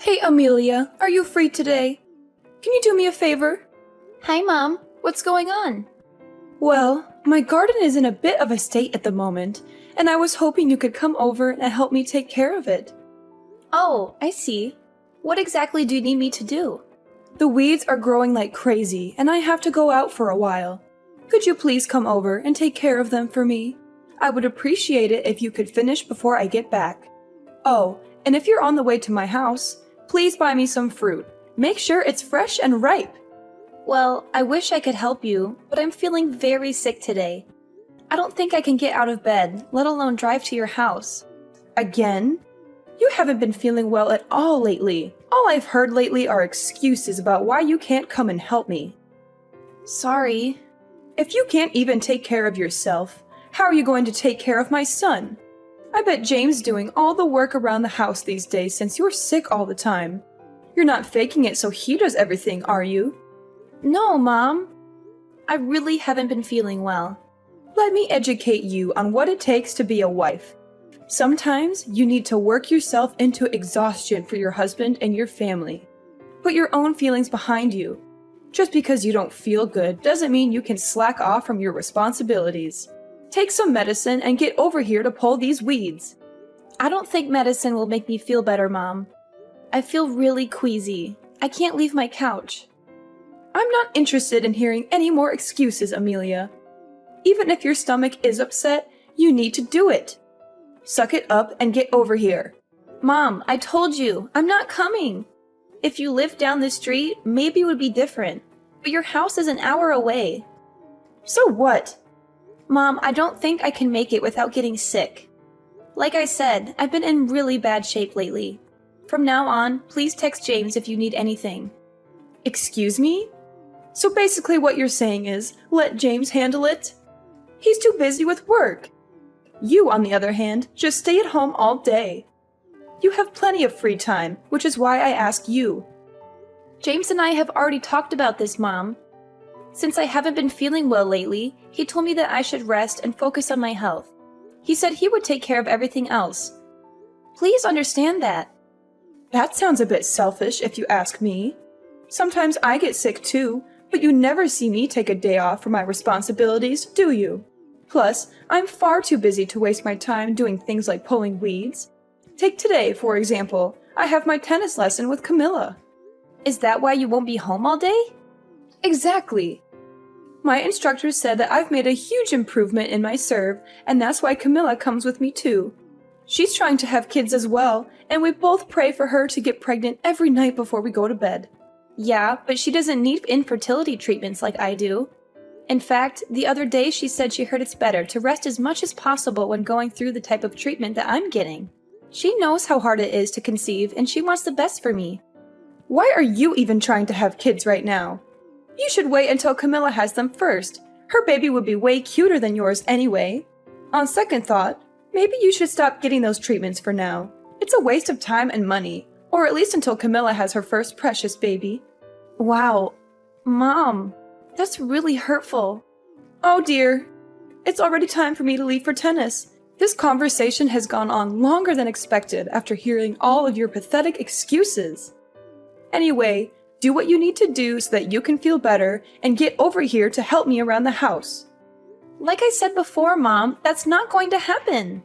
Hey Amelia, are you free today? Can you do me a favor? Hi, Mom. What's going on? Well, my garden is in a bit of a state at the moment, and I was hoping you could come over and help me take care of it. Oh, I see. What exactly do you need me to do? The weeds are growing like crazy, and I have to go out for a while. Could you please come over and take care of them for me? I would appreciate it if you could finish before I get back. Oh, and if you're on the way to my house, please buy me some fruit. Make sure it's fresh and ripe. Well, I wish I could help you, but I'm feeling very sick today. I don't think I can get out of bed, let alone drive to your house. Again? You haven't been feeling well at all lately. All I've heard lately are excuses about why you can't come and help me. Sorry. If you can't even take care of yourself, how are you going to take care of my son? I bet James is doing all the work around the house these days since you're sick all the time. You're not faking it so he does everything, are you? No, Mom. I really haven't been feeling well. Let me educate you on what it takes to be a wife. Sometimes you need to work yourself into exhaustion for your husband and your family. Put your own feelings behind you. Just because you don't feel good doesn't mean you can slack off from your responsibilities. Take some medicine and get over here to pull these weeds. I don't think medicine will make me feel better, Mom. I feel really queasy. I can't leave my couch. I'm not interested in hearing any more excuses, Amelia. Even if your stomach is upset, you need to do it. Suck it up and get over here. Mom, I told you, I'm not coming. If you lived down the street, maybe it would be different. But your house is an hour away. So what? Mom, I don't think I can make it without getting sick. Like I said, I've been in really bad shape lately. From now on, please text James if you need anything. Excuse me? So basically what you're saying is, let James handle it? He's too busy with work. You, on the other hand, just stay at home all day. You have plenty of free time, which is why I ask you. James and I have already talked about this, Mom. Since I haven't been feeling well lately, he told me that I should rest and focus on my health. He said he would take care of everything else. Please understand that. That sounds a bit selfish if you ask me. Sometimes I get sick too, but you never see me take a day off from my responsibilities, do you? Plus, I'm far too busy to waste my time doing things like pulling weeds. Take today, for example. I have my tennis lesson with Camilla. Is that why you won't be home all day? Exactly. My instructor said that I've made a huge improvement in my serve, and that's why Camilla comes with me too. She's trying to have kids as well, and we both pray for her to get pregnant every night before we go to bed. Yeah, but she doesn't need infertility treatments like I do. In fact, the other day she said she heard it's better to rest as much as possible when going through the type of treatment that I'm getting. She knows how hard it is to conceive, and she wants the best for me. Why are you even trying to have kids right now? You should wait until Camilla has them first. Her baby would be way cuter than yours anyway. On second thought, maybe you should stop getting those treatments for now. It's a waste of time and money, or at least until Camilla has her first precious baby. Wow, Mom, that's really hurtful. Oh dear, it's already time for me to leave for tennis. This conversation has gone on longer than expected after hearing all of your pathetic excuses. Anyway, do what you need to do so that you can feel better and get over here to help me around the house. Like I said before, Mom, that's not going to happen.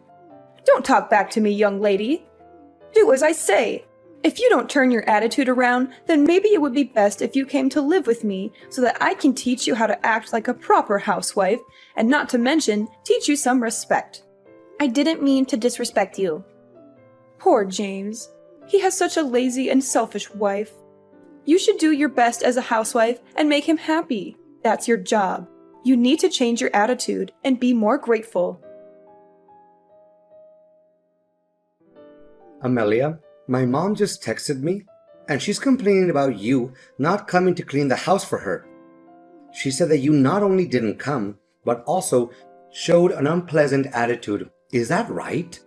Don't talk back to me, young lady. Do as I say. If you don't turn your attitude around, then maybe it would be best if you came to live with me so that I can teach you how to act like a proper housewife, and not to mention, teach you some respect. I didn't mean to disrespect you. Poor James. He has such a lazy and selfish wife. You should do your best as a housewife and make him happy. That's your job. You need to change your attitude and be more grateful. Amelia, my mom just texted me, and she's complaining about you not coming to clean the house for her. She said that you not only didn't come, but also showed an unpleasant attitude. Is that right?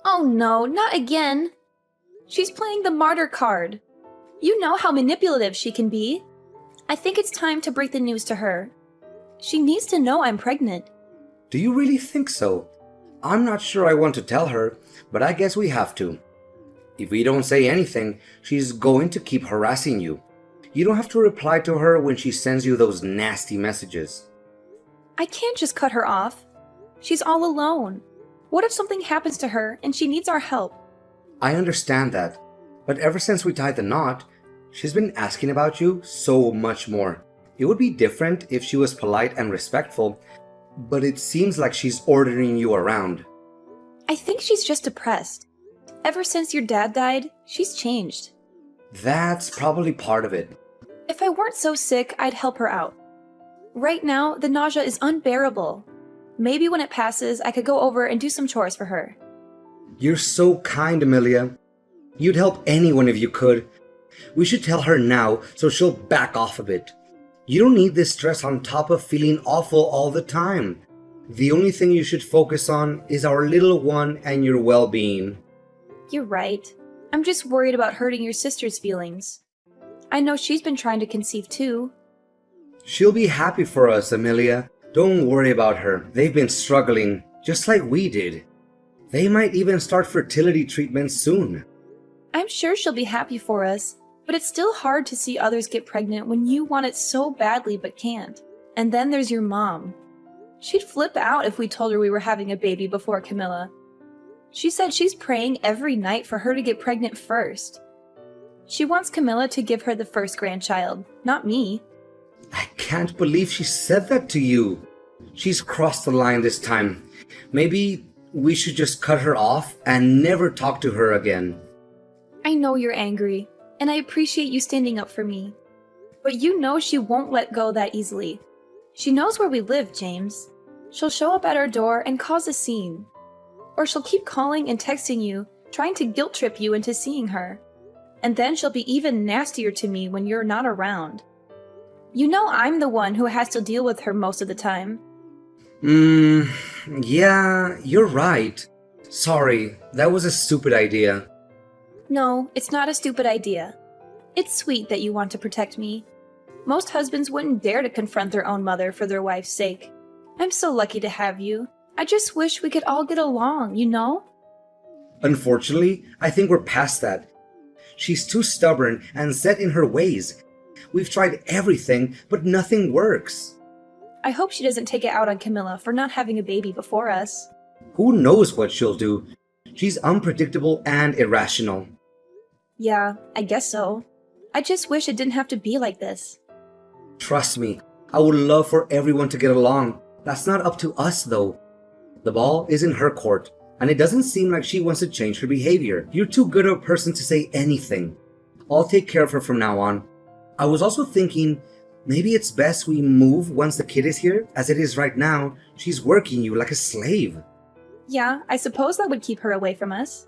Oh no, not again. She's playing the martyr card. You know how manipulative she can be. I think it's time to break the news to her. She needs to know I'm pregnant. Do you really think so? I'm not sure I want to tell her, but I guess we have to. If we don't say anything, she's going to keep harassing you. You don't have to reply to her when she sends you those nasty messages. I can't just cut her off. She's all alone. What if something happens to her and she needs our help? I understand that, but ever since we tied the knot, she's been asking about you so much more. It would be different if she was polite and respectful, but it seems like she's ordering you around. I think she's just depressed. Ever since your dad died, she's changed. That's probably part of it. If I weren't so sick, I'd help her out. Right now, the nausea is unbearable. Maybe when it passes, I could go over and do some chores for her. You're so kind, Amelia. You'd help anyone if you could. We should tell her now so she'll back off a bit. You don't need this stress on top of feeling awful all the time. The only thing you should focus on is our little one and your well-being. You're right. I'm just worried about hurting your sister's feelings. I know she's been trying to conceive too. She'll be happy for us, Amelia. Don't worry about her. They've been struggling, just like we did. They might even start fertility treatments soon. I'm sure she'll be happy for us, but it's still hard to see others get pregnant when you want it so badly but can't. And then there's your mom. She'd flip out if we told her we were having a baby before Camilla. She said she's praying every night for her to get pregnant first. She wants Camilla to give her the first grandchild, not me. I can't believe she said that to you. She's crossed the line this time. Maybe we should just cut her off and never talk to her again. I know you're angry, and I appreciate you standing up for me. But you know she won't let go that easily. She knows where we live, James. She'll show up at our door and cause a scene. Or she'll keep calling and texting you, trying to guilt trip you into seeing her. And then she'll be even nastier to me when you're not around. You know I'm the one who has to deal with her most of the time. Yeah, you're right. Sorry, that was a stupid idea. No, it's not a stupid idea. It's sweet that you want to protect me. Most husbands wouldn't dare to confront their own mother for their wife's sake. I'm so lucky to have you. I just wish we could all get along, you know? Unfortunately, I think we're past that. She's too stubborn and set in her ways. We've tried everything, but nothing works. I hope she doesn't take it out on Camilla for not having a baby before us. Who knows what she'll do? She's unpredictable and irrational. Yeah, I guess so. I just wish it didn't have to be like this. Trust me, I would love for everyone to get along. That's not up to us, though. The ball is in her court, and it doesn't seem like she wants to change her behavior. You're too good of a person to say anything. I'll take care of her from now on. I was also thinking, maybe it's best we move once the kid is here. As it is right now, she's working you like a slave. Yeah, I suppose that would keep her away from us.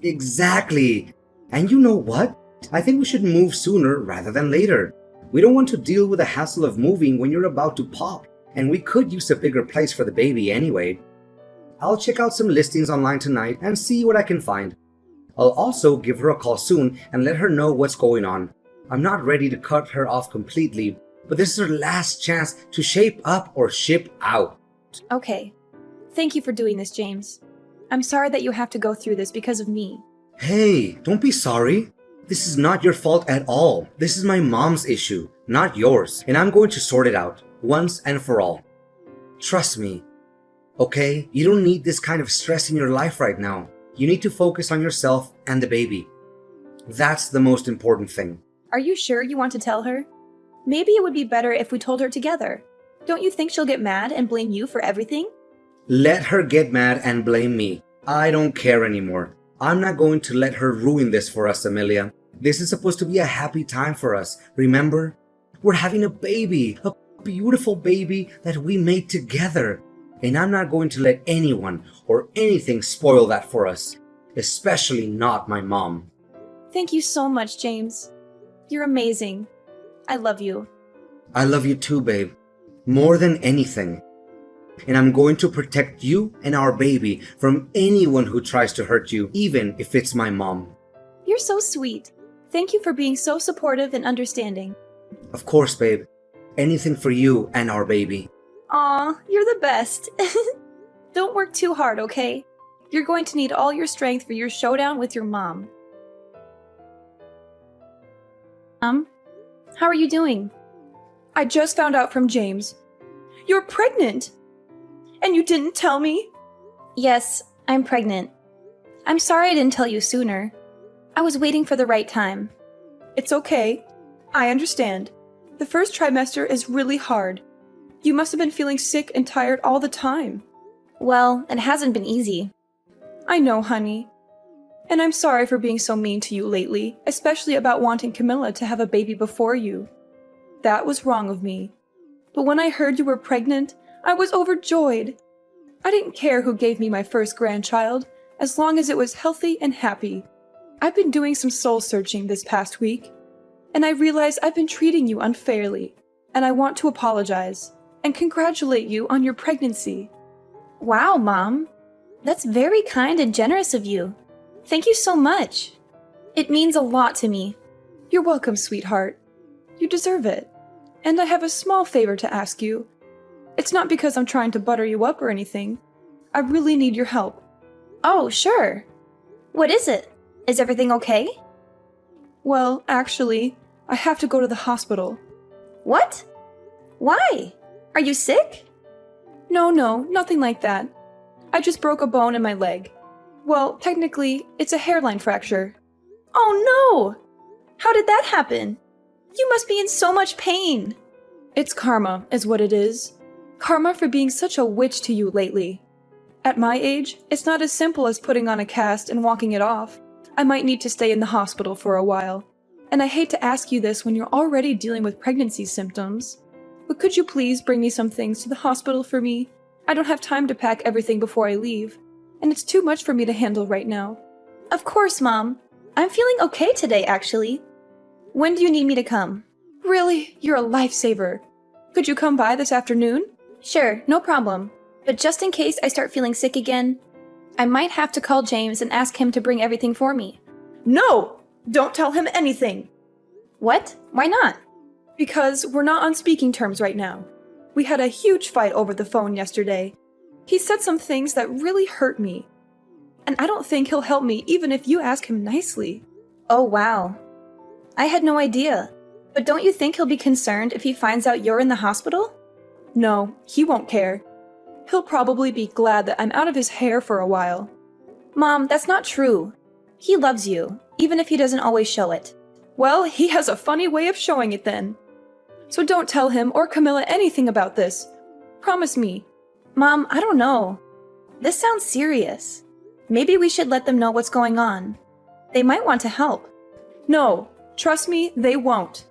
Exactly. And you know what? I think we should move sooner rather than later. We don't want to deal with the hassle of moving when you're about to pop, and we could use a bigger place for the baby anyway. I'll check out some listings online tonight and see what I can find. I'll also give her a call soon and let her know what's going on. I'm not ready to cut her off completely, but this is her last chance to shape up or ship out. Okay. Thank you for doing this, James. I'm sorry that you have to go through this because of me. Hey, don't be sorry. This is not your fault at all. This is my mom's issue, not yours, and I'm going to sort it out, once and for all. Trust me. Okay? You don't need this kind of stress in your life right now. You need to focus on yourself and the baby. That's the most important thing. Are you sure you want to tell her? Maybe it would be better if we told her together. Don't you think she'll get mad and blame you for everything? Let her get mad and blame me. I don't care anymore. I'm not going to let her ruin this for us, Amelia. This is supposed to be a happy time for us, remember? We're having a baby, a beautiful baby that we made together. And I'm not going to let anyone or anything spoil that for us, especially not my mom. Thank you so much, James. You're amazing. I love you. I love you too, babe. More than anything. And I'm going to protect you and our baby from anyone who tries to hurt you, even if it's my mom. You're so sweet. Thank you for being so supportive and understanding. Of course, babe. Anything for you and our baby. Aw, you're the best. Don't work too hard, okay? You're going to need all your strength for your showdown with your mom. How are you doing? I just found out from James. You're pregnant! And you didn't tell me? Yes, I'm pregnant. I'm sorry I didn't tell you sooner. I was waiting for the right time. It's okay. I understand. The first trimester is really hard. You must have been feeling sick and tired all the time. Well, it hasn't been easy. I know, honey. And I'm sorry for being so mean to you lately, especially about wanting Camilla to have a baby before you. That was wrong of me. But when I heard you were pregnant, I was overjoyed. I didn't care who gave me my first grandchild, as long as it was healthy and happy. I've been doing some soul searching this past week, and I realize I've been treating you unfairly, and I want to apologize and congratulate you on your pregnancy. Wow, Mom. That's very kind and generous of you. Thank you so much. It means a lot to me. You're welcome, sweetheart. You deserve it. And I have a small favor to ask you. It's not because I'm trying to butter you up or anything. I really need your help. Oh, sure. What is it? Is everything okay? Well, actually, I have to go to the hospital. What? Why? Are you sick? No, nothing like that. I just broke a bone in my leg. Well, technically, it's a hairline fracture. Oh no! How did that happen? You must be in so much pain. It's karma, is what it is. Karma for being such a witch to you lately. At my age, it's not as simple as putting on a cast and walking it off. I might need to stay in the hospital for a while. And I hate to ask you this when you're already dealing with pregnancy symptoms. But could you please bring me some things to the hospital for me? I don't have time to pack everything before I leave. And it's too much for me to handle right now. Of course, Mom. I'm feeling okay today, actually. When do you need me to come? Really? You're a lifesaver. Could you come by this afternoon? Sure, no problem. But just in case I start feeling sick again, I might have to call James and ask him to bring everything for me. No! Don't tell him anything! What? Why not? Because we're not on speaking terms right now. We had a huge fight over the phone yesterday. He said some things that really hurt me. And I don't think he'll help me even if you ask him nicely. Oh, wow. I had no idea. But don't you think he'll be concerned if he finds out you're in the hospital? No, he won't care. He'll probably be glad that I'm out of his hair for a while. Mom, that's not true. He loves you, even if he doesn't always show it. Well, he has a funny way of showing it then. So don't tell him or Camilla anything about this. Promise me. Mom, I don't know. This sounds serious. Maybe we should let them know what's going on. They might want to help. No, trust me, they won't.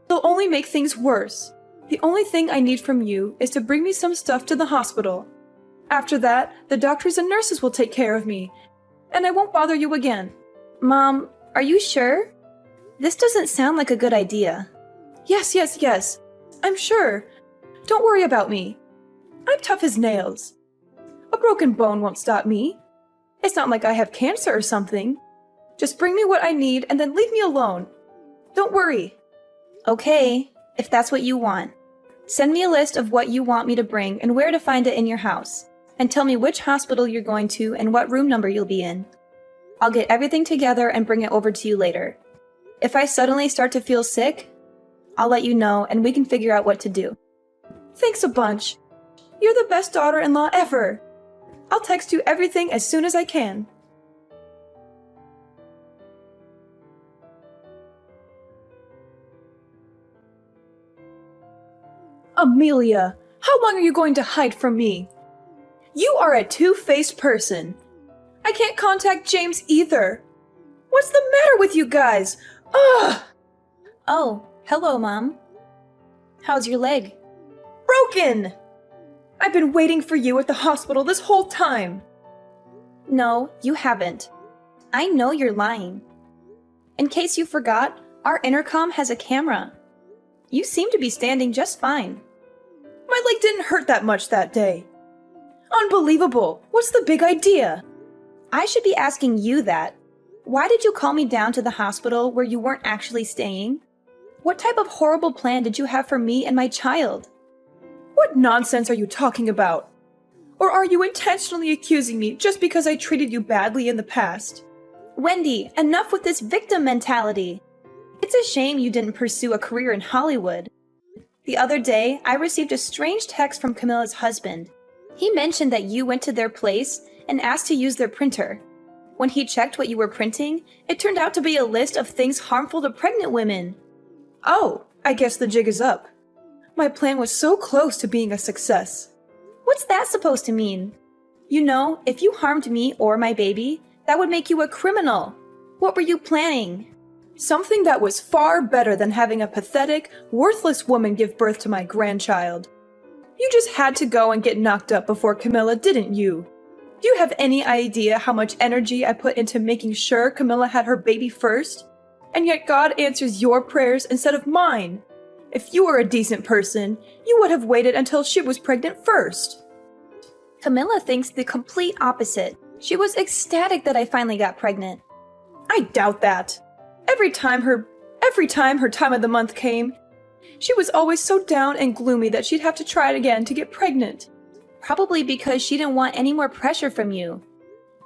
They'll only make things worse. The only thing I need from you is to bring me some stuff to the hospital. After that, the doctors and nurses will take care of me, and I won't bother you again. Mom, are you sure? This doesn't sound like a good idea. Yes. I'm sure. Don't worry about me. I'm tough as nails. A broken bone won't stop me. It's not like I have cancer or something. Just bring me what I need and then leave me alone. Don't worry. Okay, if that's what you want. Send me a list of what you want me to bring and where to find it in your house. And tell me which hospital you're going to and what room number you'll be in. I'll get everything together and bring it over to you later. If I suddenly start to feel sick, I'll let you know and we can figure out what to do. Thanks a bunch. You're the best daughter-in-law ever. I'll text you everything as soon as I can. Amelia, how long are you going to hide from me? You are a two-faced person. I can't contact James either. What's the matter with you guys? Ugh! Oh, hello, Mom. How's your leg? Broken! I've been waiting for you at the hospital this whole time. No, you haven't. I know you're lying. In case you forgot, our intercom has a camera. You seem to be standing just fine. My leg didn't hurt that much that day. Unbelievable! What's the big idea? I should be asking you that. Why did you call me down to the hospital where you weren't actually staying? What type of horrible plan did you have for me and my child? What nonsense are you talking about? Or are you intentionally accusing me just because I treated you badly in the past? Wendy, enough with this victim mentality. It's a shame you didn't pursue a career in Hollywood. The other day, I received a strange text from Camilla's husband. He mentioned that you went to their place and asked to use their printer. When he checked what you were printing, it turned out to be a list of things harmful to pregnant women. Oh, I guess the jig is up. My plan was so close to being a success. What's that supposed to mean? You know, if you harmed me or my baby, that would make you a criminal. What were you planning? Something that was far better than having a pathetic, worthless woman give birth to my grandchild. You just had to go and get knocked up before Camilla, didn't you? Do you have any idea how much energy I put into making sure Camilla had her baby first? And yet God answers your prayers instead of mine. If you were a decent person, you would have waited until she was pregnant first. Camilla thinks the complete opposite. She was ecstatic that I finally got pregnant. I doubt that. Every time her time of the month came, she was always so down and gloomy that she'd have to try it again to get pregnant. Probably because she didn't want any more pressure from you.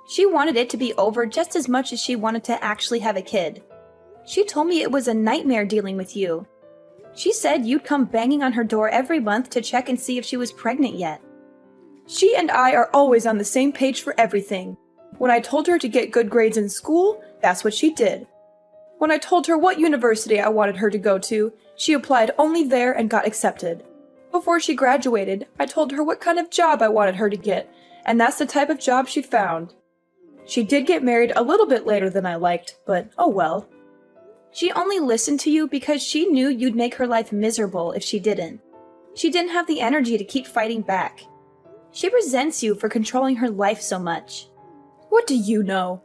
She wanted it to be over just as much as she wanted to actually have a kid. She told me it was a nightmare dealing with you. She said you'd come banging on her door every month to check and see if she was pregnant yet. She and I are always on the same page for everything. When I told her to get good grades in school, that's what she did. When I told her what university I wanted her to go to, she applied only there and got accepted. Before she graduated, I told her what kind of job I wanted her to get, and that's the type of job she found. She did get married a little bit later than I liked, but oh well. She only listened to you because she knew you'd make her life miserable if she didn't. She didn't have the energy to keep fighting back. She resents you for controlling her life so much. What do you know?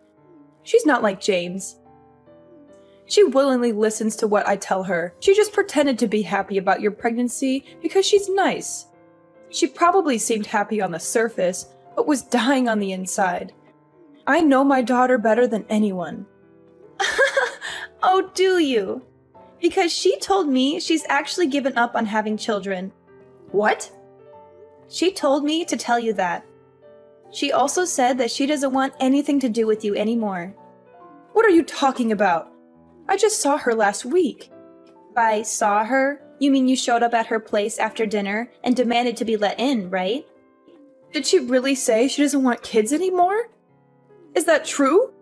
She's not like James. She willingly listens to what I tell her. She just pretended to be happy about your pregnancy because she's nice. She probably seemed happy on the surface, but was dying on the inside. I know my daughter better than anyone. Oh, do you? Because she told me she's actually given up on having children. What? She told me to tell you that. She also said that she doesn't want anything to do with you anymore. What are you talking about? I just saw her last week. By saw her, you mean you showed up at her place after dinner and demanded to be let in, right? Did she really say she doesn't want kids anymore? Is that true?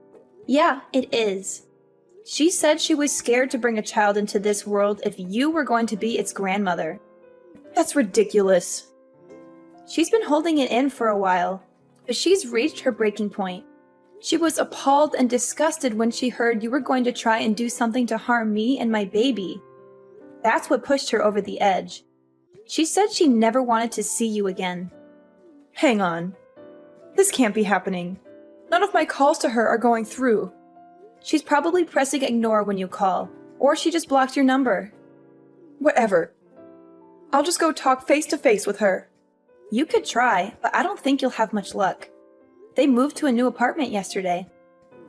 Yeah, it is. She said she was scared to bring a child into this world if you were going to be its grandmother. That's ridiculous. She's been holding it in for a while, but she's reached her breaking point. She was appalled and disgusted when she heard you were going to try and do something to harm me and my baby. That's what pushed her over the edge. She said she never wanted to see you again. Hang on. This can't be happening. None of my calls to her are going through. She's probably pressing ignore when you call, or she just blocked your number. Whatever. I'll just go talk face to face with her. You could try, but I don't think you'll have much luck. They moved to a new apartment yesterday.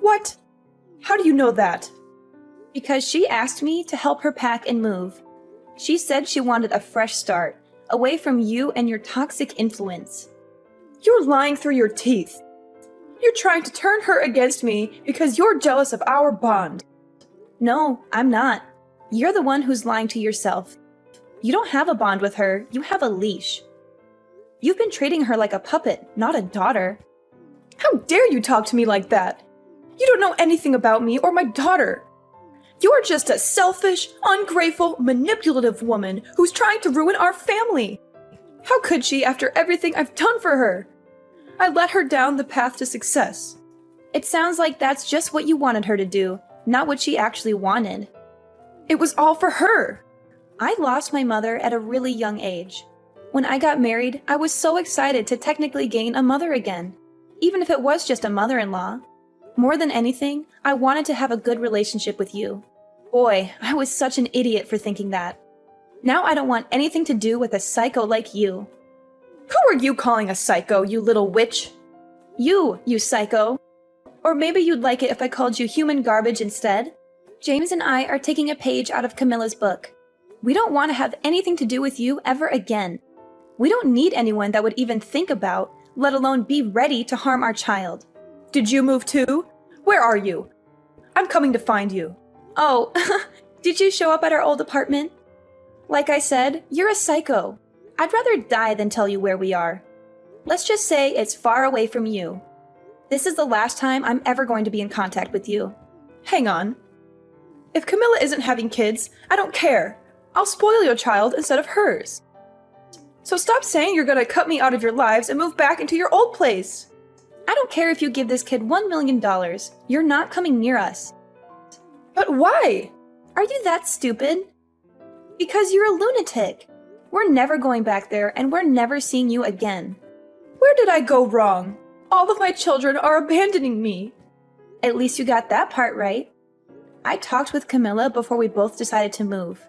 What? How do you know that? Because she asked me to help her pack and move. She said she wanted a fresh start, away from you and your toxic influence. You're lying through your teeth. You're trying to turn her against me because you're jealous of our bond. No, I'm not. You're the one who's lying to yourself. You don't have a bond with her, you have a leash. You've been treating her like a puppet, not a daughter. How dare you talk to me like that? You don't know anything about me or my daughter. You are just a selfish, ungrateful, manipulative woman who's trying to ruin our family. How could she after everything I've done for her? I led her down the path to success. It sounds like that's just what you wanted her to do, not what she actually wanted. It was all for her. I lost my mother at a really young age. When I got married, I was so excited to technically gain a mother again, even if it was just a mother-in-law. More than anything, I wanted to have a good relationship with you. Boy, I was such an idiot for thinking that. Now I don't want anything to do with a psycho like you. Who are you calling a psycho, you little witch? You psycho. Or maybe you'd like it if I called you human garbage instead? James and I are taking a page out of Camilla's book. We don't want to have anything to do with you ever again. We don't need anyone that would even think about, let alone be ready to harm our child. Did you move too? Where are you? I'm coming to find you. Oh, Did you show up at our old apartment? Like I said, you're a psycho. I'd rather die than tell you where we are. Let's just say it's far away from you. This is the last time I'm ever going to be in contact with you. Hang on. If Camilla isn't having kids, I don't care. I'll spoil your child instead of hers. So stop saying you're gonna cut me out of your lives and move back into your old place. I don't care if you give this kid $1 million. You're not coming near us. But why? Are you that stupid? Because you're a lunatic. We're never going back there, and we're never seeing you again. Where did I go wrong? All of my children are abandoning me. At least you got that part right. I talked with Camilla before we both decided to move.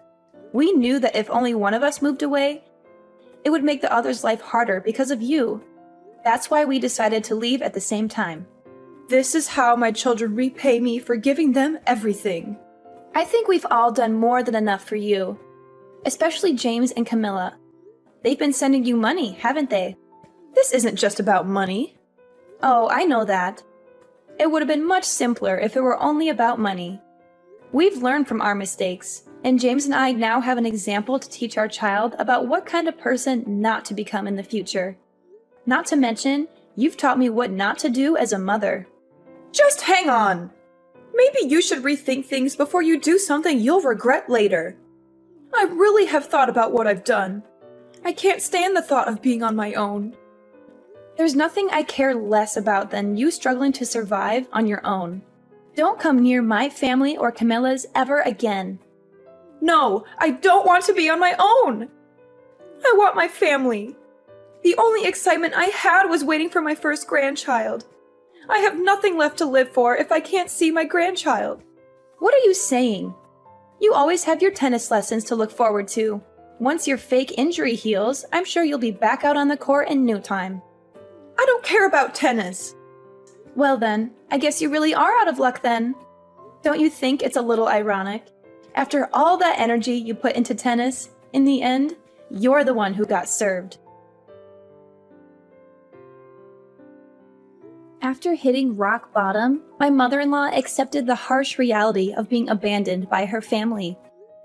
We knew that if only one of us moved away, it would make the other's life harder because of you. That's why we decided to leave at the same time. This is how my children repay me for giving them everything. I think we've all done more than enough for you. Especially James and Camilla. They've been sending you money, haven't they? This isn't just about money. Oh, I know that. It would have been much simpler if it were only about money. We've learned from our mistakes, and James and I now have an example to teach our child about what kind of person not to become in the future. Not to mention, you've taught me what not to do as a mother. Just hang on! Maybe you should rethink things before you do something you'll regret later. I really have thought about what I've done. I can't stand the thought of being on my own. There's nothing I care less about than you struggling to survive on your own. Don't come near my family or Camilla's ever again. No, I don't want to be on my own. I want my family. The only excitement I had was waiting for my first grandchild. I have nothing left to live for if I can't see my grandchild. What are you saying? You always have your tennis lessons to look forward to. Once your fake injury heals, I'm sure you'll be back out on the court in no time. I don't care about tennis. Well then, I guess you really are out of luck then. Don't you think it's a little ironic? After all that energy you put into tennis, in the end, you're the one who got served. After hitting rock bottom, my mother-in-law accepted the harsh reality of being abandoned by her family.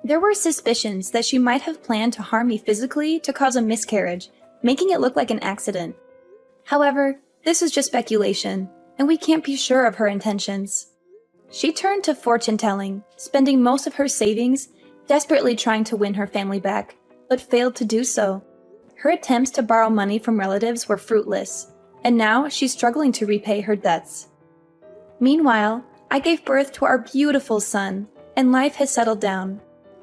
There were suspicions that she might have planned to harm me physically to cause a miscarriage, making it look like an accident. However, this is just speculation, and we can't be sure of her intentions. She turned to fortune-telling, spending most of her savings, desperately trying to win her family back, but failed to do so. Her attempts to borrow money from relatives were fruitless, and now she's struggling to repay her debts. Meanwhile, I gave birth to our beautiful son, and life has settled down.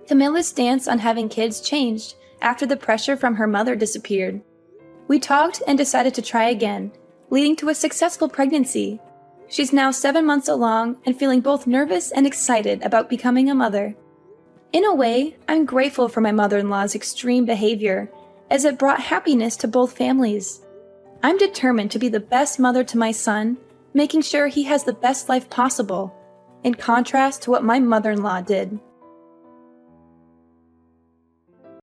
Camilla's stance on having kids changed after the pressure from her mother disappeared. We talked and decided to try again, leading to a successful pregnancy. She's now 7 months along and feeling both nervous and excited about becoming a mother. In a way, I'm grateful for my mother-in-law's extreme behavior, as it brought happiness to both families. I'm determined to be the best mother to my son, making sure he has the best life possible, in contrast to what my mother-in-law did.